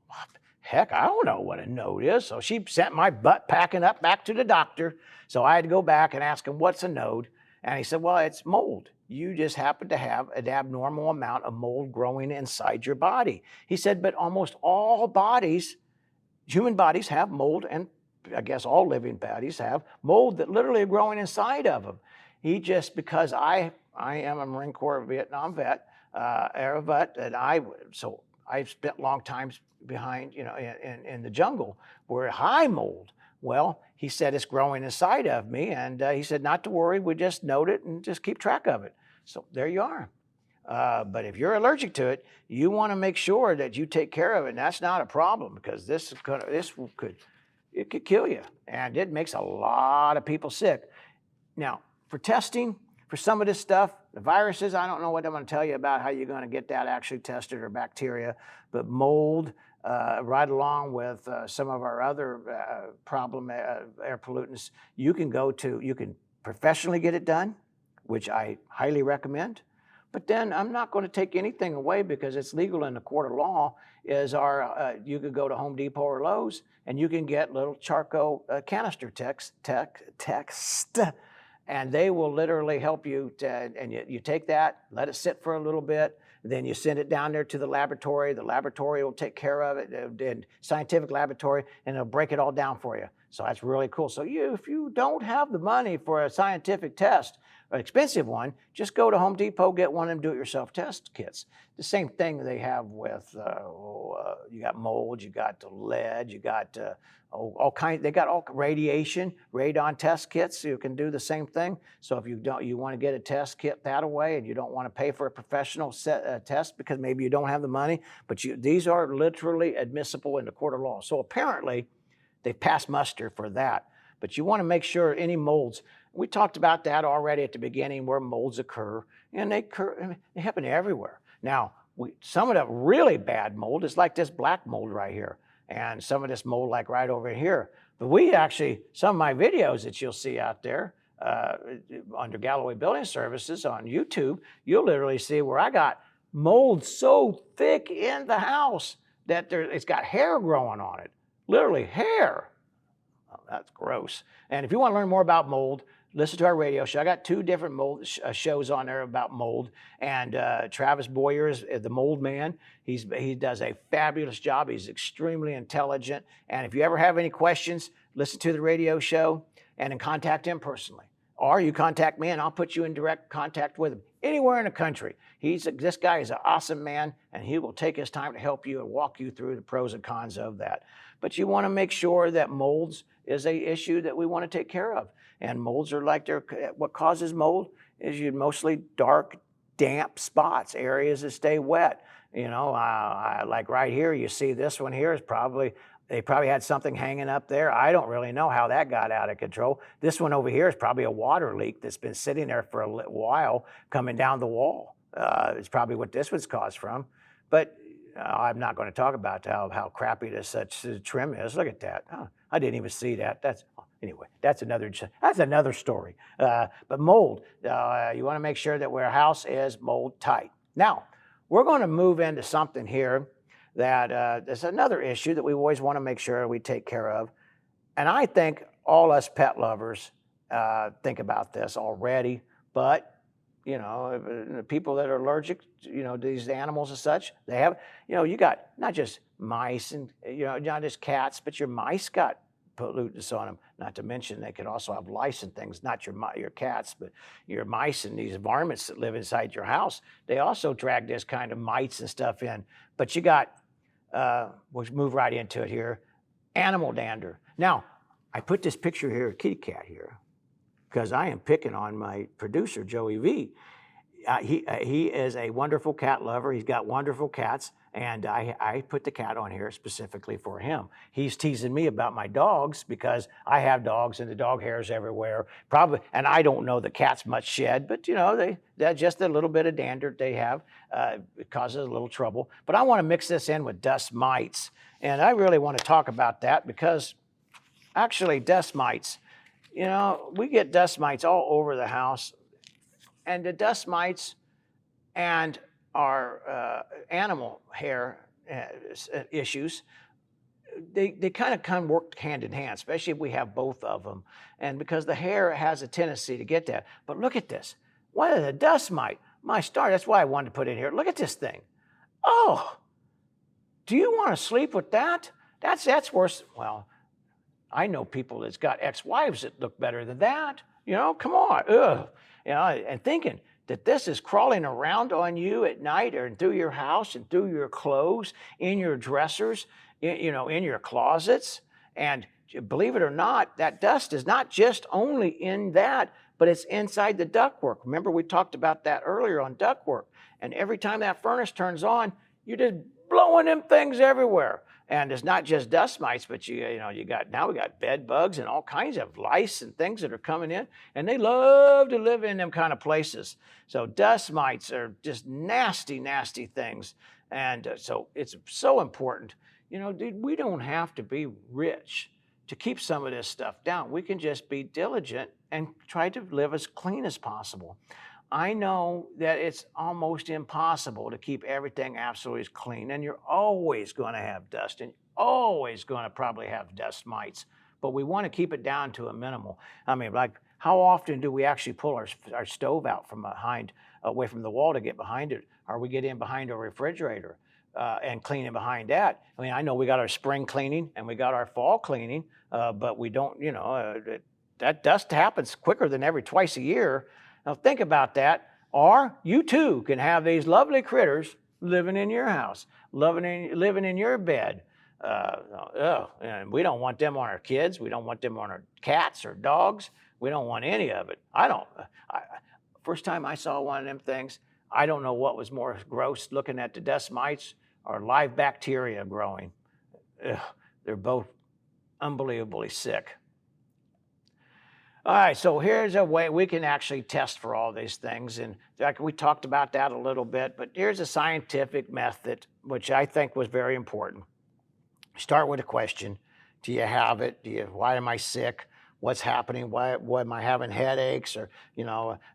What the heck? I don't know what a node is. So she sent my butt packing up back to the doctor. So I had to go back and ask him, "What's a node?" And he said, "Well, it's mold. You just happen to have an abnormal amount of mold growing inside your body." He said, "But almost all bodies, human bodies, have mold, and I guess all living bodies have mold that literally are growing inside of them." He just, because I am a Marine Corps Vietnam vet, air vet, and so I've spent long times behind, you know, in the jungle where high mold. Well, he said it's growing inside of me, and he said not to worry, we just note it and just keep track of it. So there you are. But if you're allergic to it, you want to make sure that you take care of it, and that's not a problem, because this could kill you, and it makes a lot of people sick. Now, for testing for some of this stuff, the viruses, I don't know what I'm going to tell you about how you're going to get that actually tested, or bacteria, but mold, right along with some of our other problem air pollutants, you can professionally get it done, which I highly recommend. But then I'm not going to take anything away, because it's legal in the court of law. You could go to Home Depot or Lowe's and you can get little charcoal canister text, and they will literally help you. And you take that, let it sit for a little bit, then you send it down there to the laboratory. The laboratory will take care of it, scientific laboratory, and they'll break it all down for you. So that's really cool. So if you don't have the money for a scientific test, an expensive one, just go to Home Depot, get one of them do-it-yourself test kits. The same thing they have with, you got mold, you got lead, you got all kinds, they got all radiation, radon test kits, so you can do the same thing. So if you want to get a test kit that way, and you don't want to pay for a professional test because maybe you don't have the money, but these are literally admissible in the court of law. So apparently, they pass muster for that. But you want to make sure any molds, we talked about that already at the beginning, where molds occur, and they happen everywhere. Now, some of the really bad mold is like this black mold right here, and some of this mold like right over here. But we actually, some of my videos that you'll see out there under Galloway Building Services on YouTube, you'll literally see where I got mold so thick in the house that it's got hair growing on it. Literally hair. Oh, that's gross. And if you want to learn more about mold, listen to our radio show. I got 2 different mold shows on there about mold. And Travis Boyer is the mold man. He does a fabulous job. He's extremely intelligent. And if you ever have any questions, listen to the radio show and then contact him personally. Or you contact me and I'll put you in direct contact with him anywhere in the country. This guy is an awesome man, and he will take his time to help you and walk you through the pros and cons of that. But you want to make sure that molds is an issue that we want to take care of. And molds are like, what causes mold is mostly dark, damp spots, areas that stay wet. You know, like right here, you see this one here is they probably had something hanging up there. I don't really know how that got out of control. This one over here is probably a water leak that's been sitting there for a while coming down the wall. It's probably what this was caused from. But I'm not going to talk about how crappy this trim is. Look at that. Oh, I didn't even see that. Anyway, that's another story. But mold, you want to make sure that our house is mold tight. Now, we're going to move into something here that is another issue that we always want to make sure we take care of. And I think all us pet lovers think about this already, but people that are allergic, to these animals and such, they have, you got not just mice and, not just cats, but your mice got pollutants on them. Not to mention they could also have lice and things, not your cats, but your mice and these varmints that live inside your house. They also drag this kind of mites and stuff in. But you got, we'll move right into it here, animal dander. Now, I put this picture here, a kitty cat here, because I am picking on my producer, Joey V. He is a wonderful cat lover. He's got wonderful cats, and I put the cat on here specifically for him. He's teasing me about my dogs because I have dogs and the dog hair's everywhere. Probably, and I don't know the cats much shed, but that's just a little bit of dander they have. It causes a little trouble. But I want to mix this in with dust mites, and I really want to talk about that because actually dust mites, we get dust mites all over the house, and the dust mites and our animal hair issues, they kind of work hand in hand, especially if we have both of them. And because the hair has a tendency to get that. But look at this. What is a dust mite? My star, that's why I wanted to put it in here. Look at this thing. Oh, do you want to sleep with that? That's worse. Well, I know people that's got ex-wives that look better than that. Come on. Ugh. And thinking that this is crawling around on you at night or through your house and through your clothes, in your dressers, in your closets. And believe it or not, that dust is not just only in that, but it's inside the ductwork. Remember, we talked about that earlier on ductwork. And every time that furnace turns on, you're just blowing them things everywhere. And it's not just dust mites, but we got bed bugs and all kinds of lice and things that are coming in, and they love to live in them kind of places. So dust mites are just nasty, nasty things. And so it's so important. Dude, we don't have to be rich to keep some of this stuff down. We can just be diligent and try to live as clean as possible. I know that it's almost impossible to keep everything absolutely clean, and you're always going to have dust, and always going to probably have dust mites, but we want to keep it down to a minimal. I mean, like, how often do we actually pull our stove out from behind, away from the wall to get behind it, or we get in behind our refrigerator and clean in behind that? I mean, I know we got our spring cleaning and we got our fall cleaning, but we don't, that dust happens quicker than every twice a year. Now think about that. Or you too can have these lovely critters living in your house, living in your bed. And we don't want them on our kids. We don't want them on our cats or dogs. We don't want any of it. First time I saw one of them things, I don't know what was more gross, looking at the dust mites or live bacteria growing. They're both unbelievably sick. All right, so here's a way we can actually test for all these things. And we talked about that a little bit, but here's a scientific method, which I think was very important. Start with a question. Do you have it? Why am I sick? What's happening? Why am I having headaches? Or,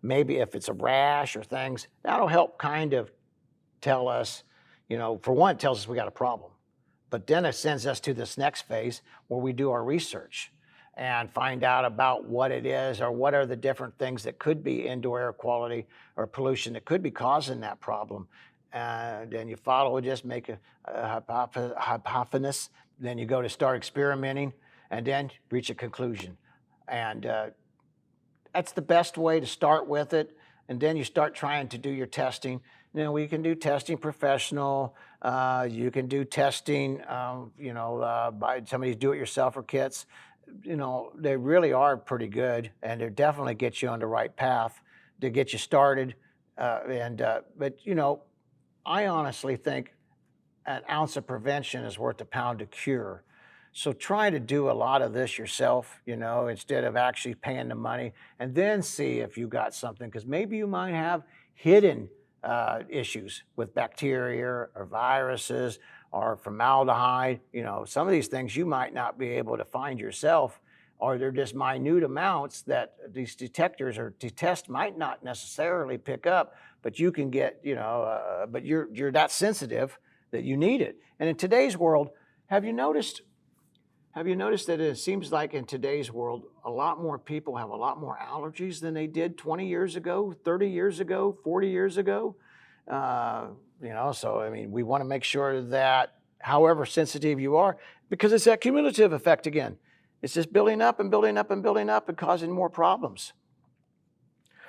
maybe if it's a rash or things, that'll help kind of tell us, for one, it tells us we got a problem. But then it sends us to this next phase where we do our research and find out about what it is or what are the different things that could be indoor air quality or pollution that could be causing that problem. And then you follow, just make a hypothesis, then you go to start experimenting and then reach a conclusion. And that's the best way to start with it. And then you start trying to do your testing. We can do testing professional. You can do testing, by some of these do-it-yourselfer kits. They really are pretty good, and they definitely get you on the right path to get you started. But I honestly think an ounce of prevention is worth a pound of cure. So try to do a lot of this yourself, instead of actually paying the money, and then see if you got something, because maybe you might have hidden issues with bacteria or viruses or formaldehyde. Some of these things you might not be able to find yourself, or they're just minute amounts that these detectors or test might not necessarily pick up, but you can get, but you're that sensitive that you need it. And in today's world, have you noticed have you noticed that it seems like in today's world, a lot more people have a lot more allergies than they did 20 years ago, 30 years ago, 40 years ago? So I mean, we want to make sure that however sensitive you are, because it's that cumulative effect again. It's just building up and building up and building up and causing more problems.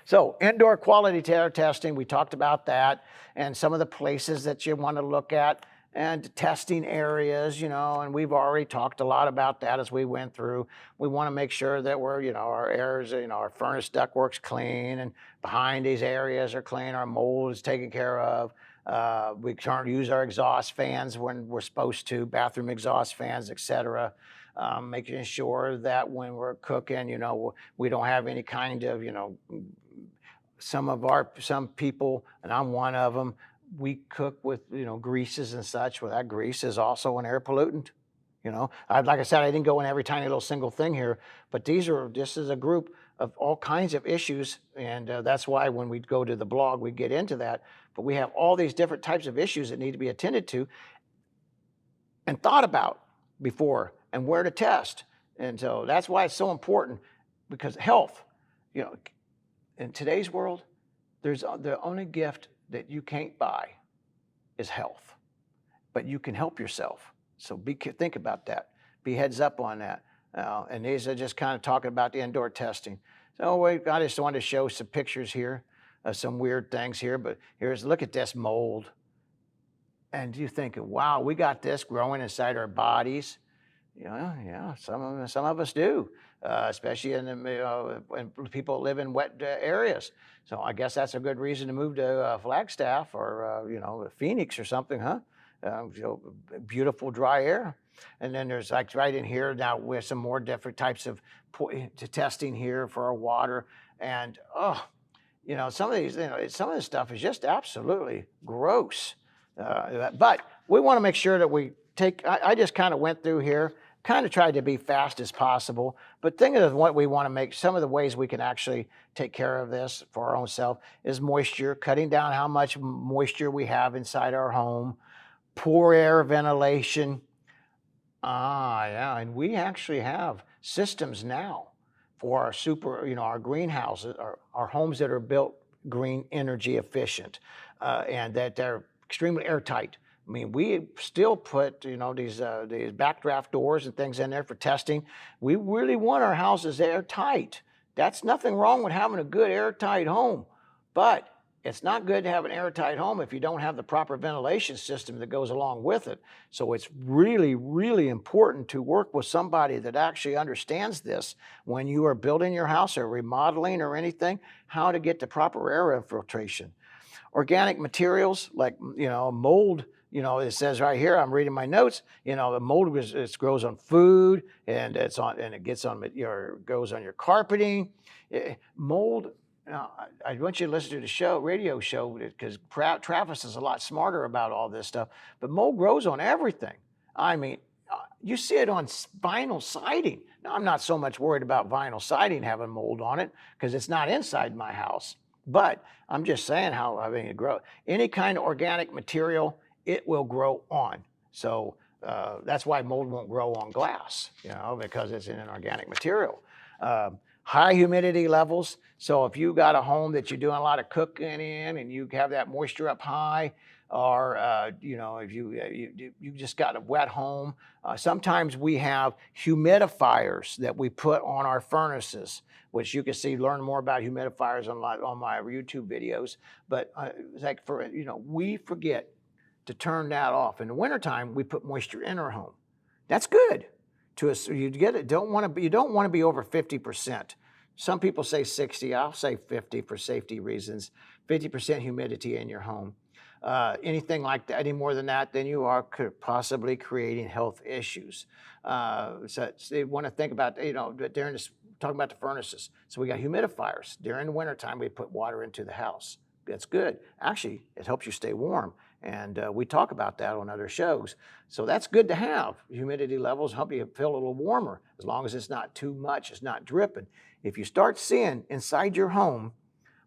So indoor quality air testing, we talked about that, and some of the places that you want to look at, and testing areas, and we've already talked a lot about that as we went through. We want to make sure that we're, our airs, our furnace ductwork's clean, and behind these areas are clean, our mold is taken care of. We can't use our exhaust fans when we're supposed to, bathroom exhaust fans, etc. Making sure that when we're cooking, we don't have any kind of, some people, and I'm one of them, we cook with, greases and such. Well, that grease is also an air pollutant. Like I said, I didn't go in every tiny little single thing here, but this is a group of all kinds of issues. And that's why when we go to the blog, we get into that. But we have all these different types of issues that need to be attended to and thought about before, and where to test. And so that's why it's so important, because health, in today's world, there's the only gift that you can't buy is health, but you can help yourself. So think about that. Be heads up on that. And these are just kind of talking about the indoor testing. So I just wanted to show some pictures here of some weird things here, but look at this mold. And you think, wow, we got this growing inside our bodies. Yeah, some of us do, especially when people live in wet areas. So I guess that's a good reason to move to Flagstaff or Phoenix or something, huh? Beautiful dry air. And then there's like right in here now with some more different types of testing here for our water. And some of this stuff is just absolutely gross. But we want to make sure that we I just kind of went through here, kind of tried to be fast as possible, but think of what we want to make. Some of the ways we can actually take care of this for our own self is moisture, cutting down how much moisture we have inside our home, poor air ventilation. And we actually have systems now for our our greenhouses, our homes that are built green energy efficient, and that they're extremely airtight. I mean, we still put, these backdraft doors and things in there for testing. We really want our houses airtight. That's nothing wrong with having a good airtight home, but it's not good to have an airtight home if you don't have the proper ventilation system that goes along with it. So it's really, really important to work with somebody that actually understands this when you are building your house or remodeling or anything, how to get the proper air infiltration. Organic materials like, mold, it says right here, I'm reading my notes, the mold grows on food, and it goes on your carpeting. Mold, I want you to listen to the radio show, because Travis is a lot smarter about all this stuff, but mold grows on everything. I mean, you see it on vinyl siding. Now, I'm not so much worried about vinyl siding having mold on it, because it's not inside my house. But I'm just saying it grows. Any kind of organic material, it will grow on. So that's why mold won't grow on glass, because it's in an organic material. High humidity levels. So if you got a home that you're doing a lot of cooking in and you have that moisture up high, or if you just got a wet home, sometimes we have humidifiers that we put on our furnaces, which you can learn more about humidifiers on my YouTube videos. But we forget to turn that off. In the wintertime, we put moisture in our home. That's good. You don't want to be over 50%. Some people say 60. I'll say 50 for safety reasons. 50% humidity in your home. Anything like that, any more than that, then you are possibly creating health issues. So they want to think about, during this, talking about the furnaces. So we got humidifiers. During the wintertime, we put water into the house. That's good. Actually, it helps you stay warm. And we talk about that on other shows. So that's good to have. Humidity levels help you feel a little warmer, as long as it's not too much, it's not dripping. If you start seeing inside your home,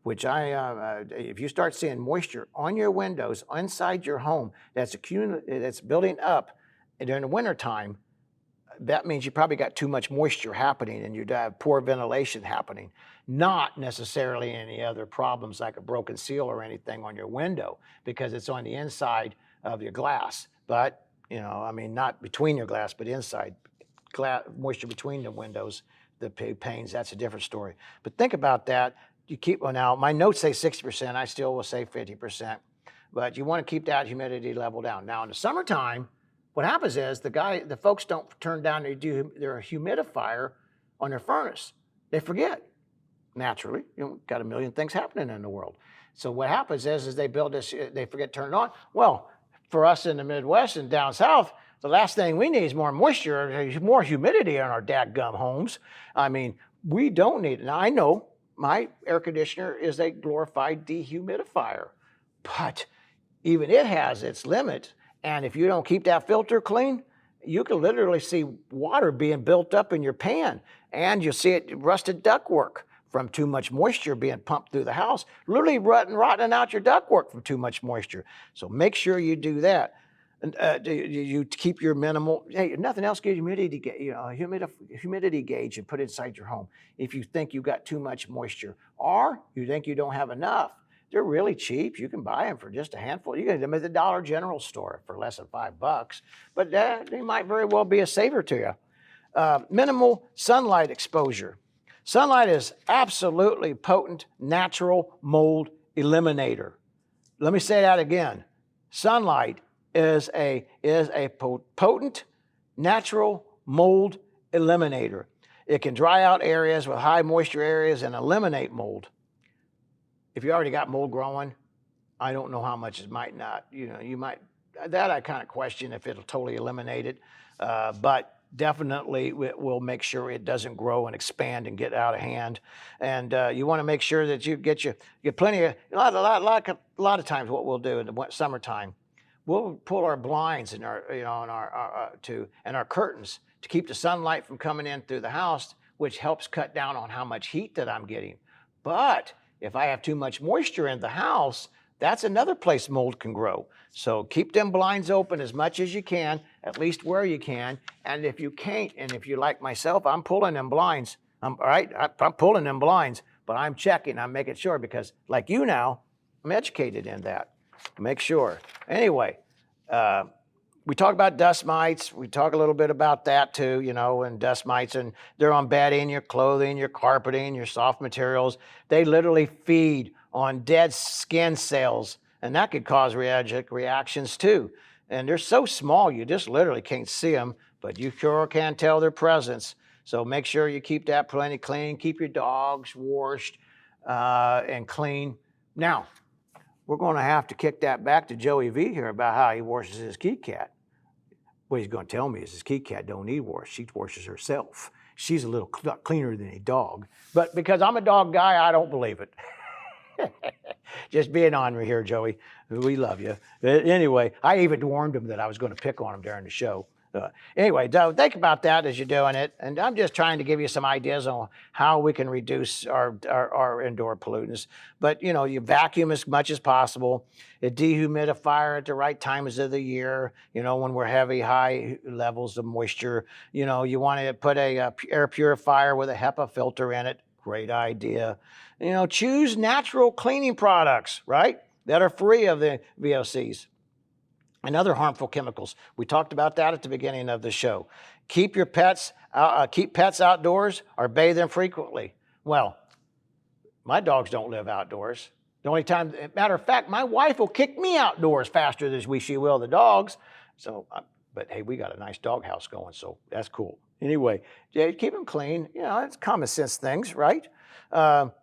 if you start seeing moisture on your windows, inside your home, that's building up during the wintertime, that means you probably got too much moisture happening and you have poor ventilation happening, not necessarily any other problems like a broken seal or anything on your window because it's on the inside of your glass. But, I mean, not between your glass, but inside. Moisture between the windows, the panes, that's a different story. But think about that. You keep, well, now my notes say 60%, I still will say 50%, but you want to keep that humidity level down. Now in the summertime, what happens is the folks don't turn down their humidifier on their furnace. They forget, naturally. Got a million things happening in the world. So what happens is they build this, they forget to turn it on. Well, for us in the Midwest and down south, the last thing we need is more moisture, more humidity in our dadgum homes. I mean, we don't need it. Now, I know my air conditioner is a glorified dehumidifier, but even it has its limit. And if you don't keep that filter clean, you can literally see water being built up in your pan, and you'll see it rusted ductwork from too much moisture being pumped through the house, literally rotting out your ductwork from too much moisture. So make sure you do that. And you keep your minimal, hey, nothing else, get humidity gauge and put it inside your home. If you think you got too much moisture or you think you don't have enough, they're really cheap. You can buy them for just a handful. You can get them at the Dollar General store for less than $5, but they might very well be a saver to you. Minimal sunlight exposure. Sunlight is absolutely potent natural mold eliminator. Let me say that again. Sunlight is a potent natural mold eliminator. It can dry out areas with high moisture areas and eliminate mold. If you already got mold growing, I don't know how much it might not. You might, that I kind of question if it'll totally eliminate it, but definitely it will make sure it doesn't grow and expand and get out of hand. And you want to make sure that you get plenty of, a lot of times what we'll do in the summertime, we'll pull our blinds and our curtains to keep the sunlight from coming in through the house, which helps cut down on how much heat that I'm getting. But if I have too much moisture in the house, that's another place mold can grow. So keep them blinds open as much as you can, at least where you can. And if you can't, and if you like myself, I'm pulling them blinds. I'm pulling them blinds, but I'm checking, I'm making sure, because like you now, I'm educated in that. Make sure. Anyway, we talk about dust mites. We talk a little bit about that too, and dust mites, and they're on bedding, your clothing, your carpeting, your soft materials. They literally feed on dead skin cells, and that could cause allergic reactions too. And they're so small, you just literally can't see them, but you sure can tell their presence. So make sure you keep that plenty clean. Keep your dogs washed and clean. Now, we're going to have to kick that back to Joey V here about how he washes his kitty cat. What he's going to tell me is his kitty cat don't need wash. She washes herself. She's a little cleaner than a dog. But because I'm a dog guy, I don't believe it. Just being honorary here, Joey. We love you. Anyway, I even warned him that I was going to pick on him during the show. Anyway, think about that as you're doing it. And I'm just trying to give you some ideas on how we can reduce our indoor pollutants. But, you vacuum as much as possible. A dehumidifier at the right times of the year, when we're high levels of moisture. You want to put a air purifier with a HEPA filter in it. Great idea. Choose natural cleaning products, right, that are free of the VOCs and other harmful chemicals. We talked about that at the beginning of the show. Keep pets outdoors or bathe them frequently. Well, my dogs don't live outdoors. The only time, matter of fact, my wife will kick me outdoors faster than she will the dogs. So, but hey, we got a nice dog house going, so that's cool. Anyway, keep them clean. It's common sense things, right?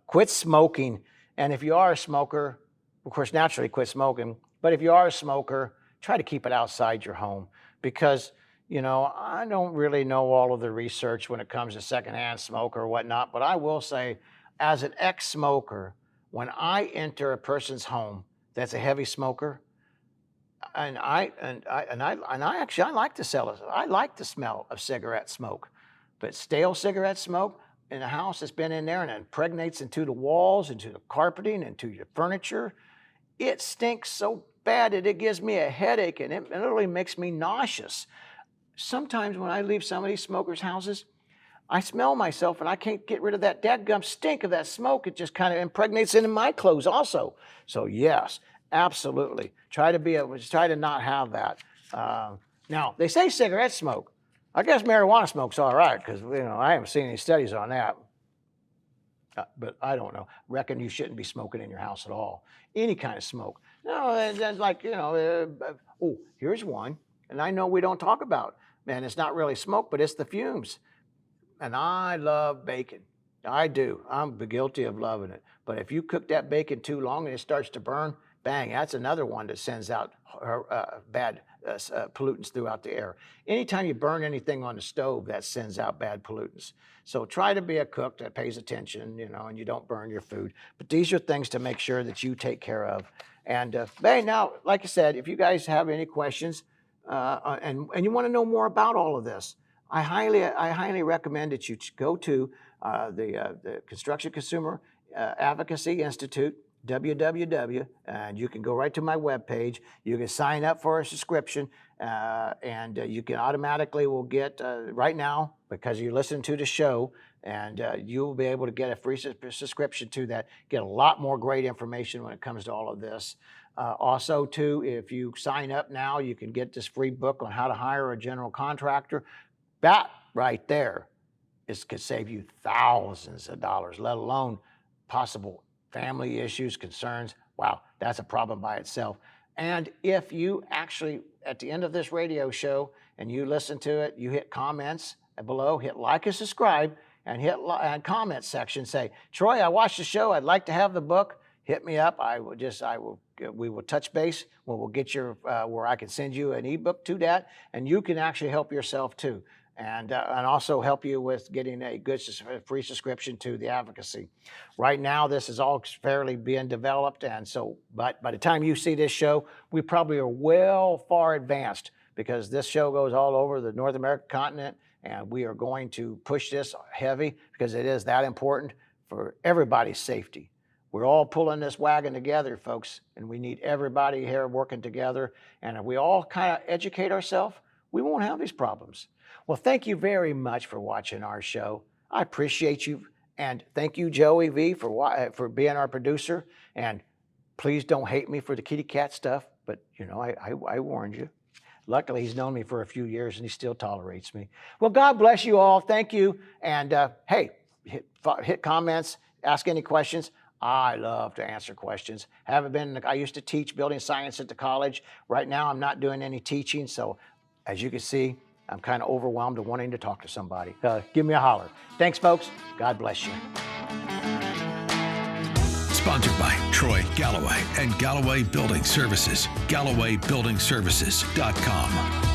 Quit smoking. And if you are a smoker, of course, naturally quit smoking. But if you are a smoker, try to keep it outside your home because, I don't really know all of the research when it comes to secondhand smoke or whatnot. But I will say, as an ex-smoker, when I enter a person's home that's a heavy smoker, and I like to sell it. I like the smell of cigarette smoke, but stale cigarette smoke in a house that's been in there and impregnates into the walls, into the carpeting, into your furniture, it stinks so bad that it gives me a headache and it literally makes me nauseous. sometimes when I leave some of these smokers' houses, I smell myself and I can't get rid of that dadgum stink of that smoke. It just kind of impregnates into my clothes also. So yes, absolutely. Try to not have that. Now, they say cigarette smoke. I guess marijuana smoke's all right because, I haven't seen any studies on that. But I don't know. Reckon you shouldn't be smoking in your house at all. Any kind of smoke. No, that's like, oh, here's one. And I know we don't talk about, man, it's not really smoke, but it's the fumes. And I love bacon. I do. I'm guilty of loving it. But if you cook that bacon too long and it starts to burn, bang, that's another one that sends out bad pollutants throughout the air. Anytime you burn anything on the stove, that sends out bad pollutants. So try to be a cook that pays attention, and you don't burn your food. But these are things to make sure that you take care of. And bang, now, like I said, if you guys have any questions and you want to know more about all of this, I highly recommend that you go to the Construction Consumer Advocacy Institute, www, and you can go right to my webpage. You can sign up for a subscription, and you can automatically will get right now, because you listen to the show, and you'll be able to get a free subscription to that, get a lot more great information when it comes to all of this. Also, too, if you sign up now, you can get this free book on how to hire a general contractor. That right there could save you thousands of dollars, let alone possible family issues, concerns. Wow, that's a problem by itself. And if you actually, at the end of this radio show, and you listen to it, you hit comments below, hit like and subscribe, and hit comment section, say, Troy, I watched the show, I'd like to have the book. Hit me up. We will touch base. We'll get where I can send you an ebook to that, and you can actually help yourself too. And also help you with getting a good free subscription to the advocacy. Right now, this is all fairly being developed, and so, but by the time you see this show, we probably are well far advanced, because this show goes all over the North American continent, and we are going to push this heavy because it is that important for everybody's safety. We're all pulling this wagon together, folks, and we need everybody here working together. And if we all kind of educate ourselves, we won't have these problems. Well, thank you very much for watching our show. I appreciate you. And thank you, Joey V, for being our producer. And please don't hate me for the kitty cat stuff, but I warned you. Luckily, he's known me for a few years and he still tolerates me. Well, God bless you all. Thank you. And hey, hit comments, ask any questions. I love to answer questions. I used to teach building science at the college. Right now, I'm not doing any teaching. So as you can see, I'm kind of overwhelmed and wanting to talk to somebody. Give me a holler. Thanks, folks. God bless you. Sponsored by Troy Galloway and Galloway Building Services. GallowayBuildingServices.com.